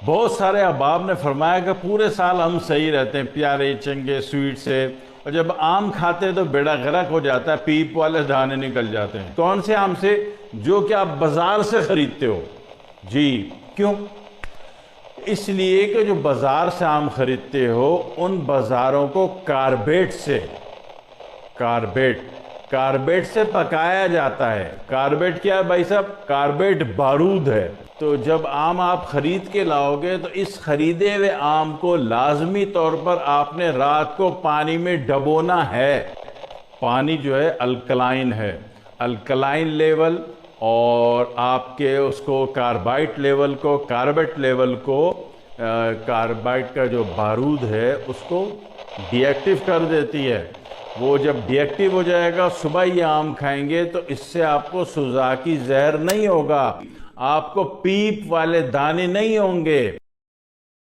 बहुत सारे अहबाब ने फरमाया कि पूरे साल हम सही रहते हैं, प्यारे चंगे स्वीट से, और जब आम खाते हैं तो बेड़ा गर्क हो जाता है, पीप वाले दाने निकल जाते हैं। कौन से आम से? जो कि आप बाजार से खरीदते हो। जी, क्यों? इसलिए कि जो बाजार से आम खरीदते हो उन बाजारों को कार्बेट कार्बेट से पकाया जाता है। कार्बेट क्या है भाई साहब? कार्बेट बारूद है। तो जब आम आप खरीद के लाओगे तो इस खरीदे हुए आम को लाजमी तौर पर आपने रात को पानी में डबोना है। पानी जो है अल्कलाइन है, अल्कलाइन लेवल, और आपके उसको कार्बेट लेवल को कार्बाइड का जो बारूद है उसको डीएक्टिव कर देती है। वो जब डीएक्टिव हो जाएगा, सुबह ये आम खाएंगे तो इससे आपको सुजाकी जहर नहीं होगा, आपको पीप वाले दाने नहीं होंगे।